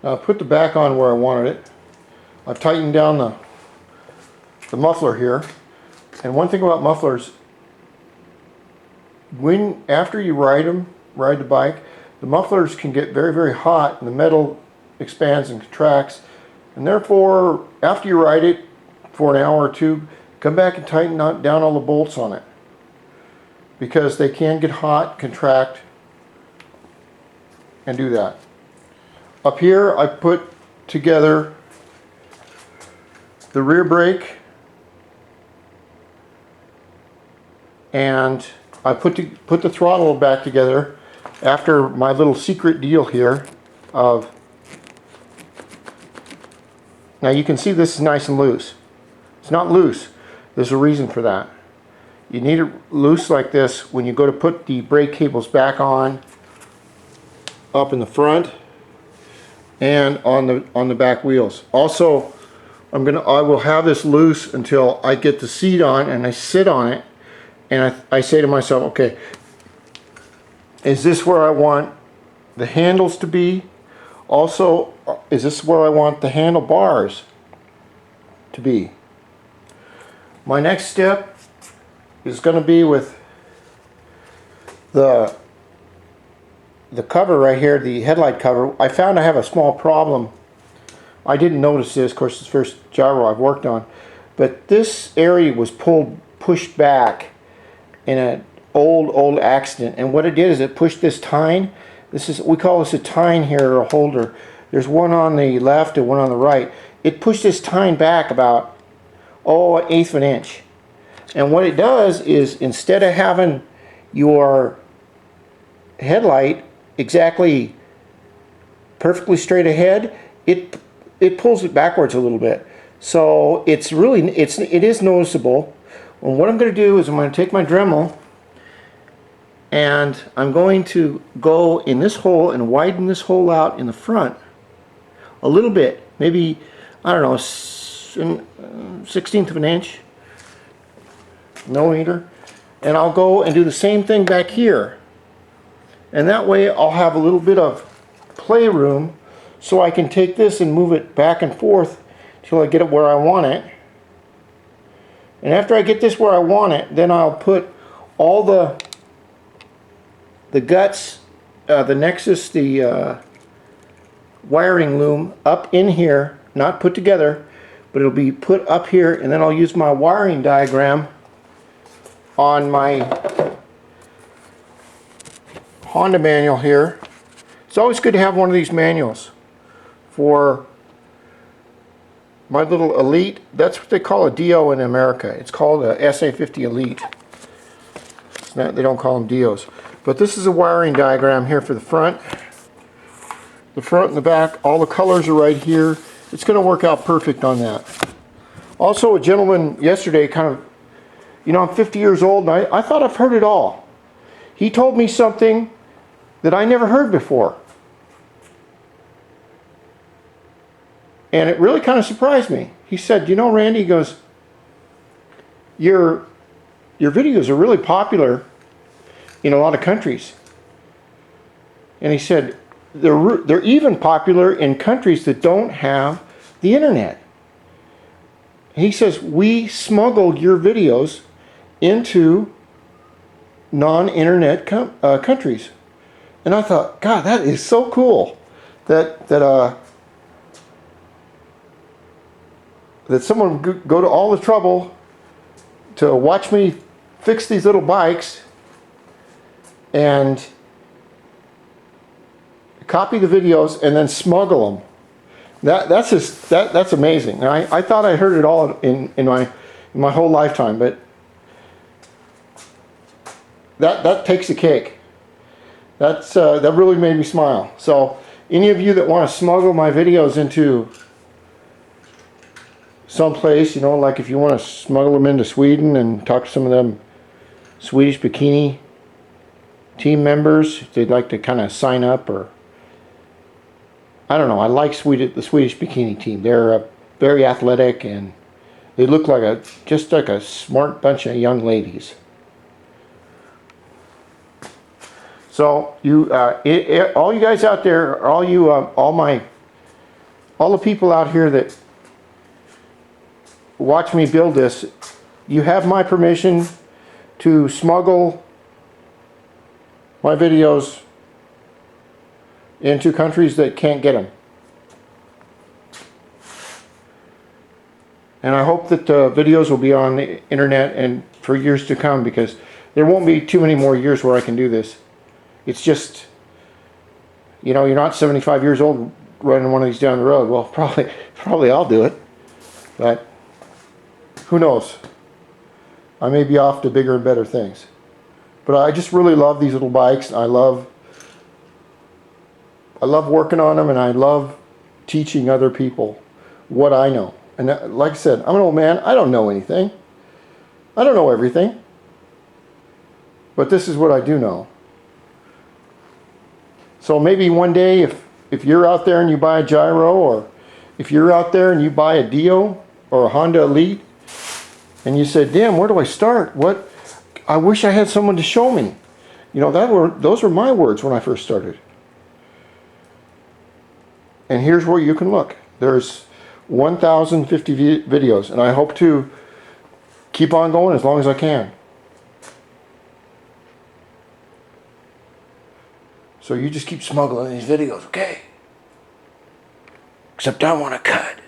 Now I put the back on where I wanted it. I've tightened down the muffler here. And one thing about mufflers, after you ride the bike, the mufflers can get very, very hot and the metal expands and contracts. And therefore, after you ride it for an hour or two, come back and tighten down all the bolts on it, because they can get hot, contract, and do that. Up here I put together the rear brake, and I put the throttle back together after my little secret deal here of, now you can see this is nice and loose. It's not loose. There's a reason for that. You need it loose like this when you go to put the brake cables back on, up in the front and on the back wheels. Also, I will have this loose until I get the seat on and I sit on it, and I say to myself, okay, is this where I want the handles to be? Also, is this where I want the handlebars to be? My next step is going to be with the cover right here, the headlight cover. I found I have a small problem. I didn't notice this, of course, it's the first gyro I've worked on, but this area was pushed back in an old accident, and what it did is it pushed this tine. We call this a tine here, or a holder. There's one on the left and one on the right. It pushed this tine back about, an eighth of an inch. And what it does is, instead of having your headlight exactly perfectly straight ahead, it pulls it backwards a little bit. So it is noticeable. And what I'm going to do is I'm going to take my Dremel and I'm going to go in this hole and widen this hole out in the front a little bit, maybe, I don't know, 1/16 of an inch, millimeter, and I'll go and do the same thing back here, and that way I'll have a little bit of playroom so I can take this and move it back and forth till I get it where I want it. And after I get this where I want it, then I'll put all the guts, the nexus, the wiring loom up in here, not put together, but it'll be put up here, and then I'll use my wiring diagram on my Honda manual here. It's always good to have one of these manuals for my little Elite. That's what they call a Dio in America. It's called a SA50 Elite. They don't call them Dios. But this is a wiring diagram here for the front. The front and the back, all the colors are right here. It's going to work out perfect on that. Also, a gentleman yesterday I'm 50 years old and I thought I've heard it all. He told me something that I never heard before. And it really kind of surprised me. He said, Randy, he goes, your videos are really popular in a lot of countries. And he said, they're even popular in countries that don't have the internet. He says, we smuggled your videos into non-internet countries. And I thought, God, that is so cool that someone would go to all the trouble to watch me fix these little bikes and copy the videos and then smuggle them. That's amazing. Now, I thought I heard it all in my whole lifetime, but that takes the cake. That really made me smile. So any of you that want to smuggle my videos into someplace, like if you want to smuggle them into Sweden and talk to some of them Swedish bikini team members, if they'd like to kind of sign up, or I don't know. I like the Swedish bikini team. They're very athletic and they look like just like a smart bunch of young ladies. So you, all you guys out there, all my all the people out here that watch me build this, you have my permission to smuggle my videos into countries that can't get them. And I hope that the videos will be on the internet and for years to come, because there won't be too many more years where I can do this. It's just, you know, you're not 75 years old running one of these down the road. Well, probably I'll do it, but who knows? I may be off to bigger and better things. But I just really love these little bikes. I love working on them, and I love teaching other people what I know. And like I said, I'm an old man. I don't know anything. I don't know everything. But this is what I do know. So maybe one day, if you're out there and you buy a Gyro, or if you're out there and you buy a Dio or a Honda Elite, and you said, damn, where do I start? I wish I had someone to show me. You know, those were my words when I first started. And here's where you can look. There's 1,050 videos, and I hope to keep on going as long as I can. So you just keep smuggling these videos, okay? Except I want to cut.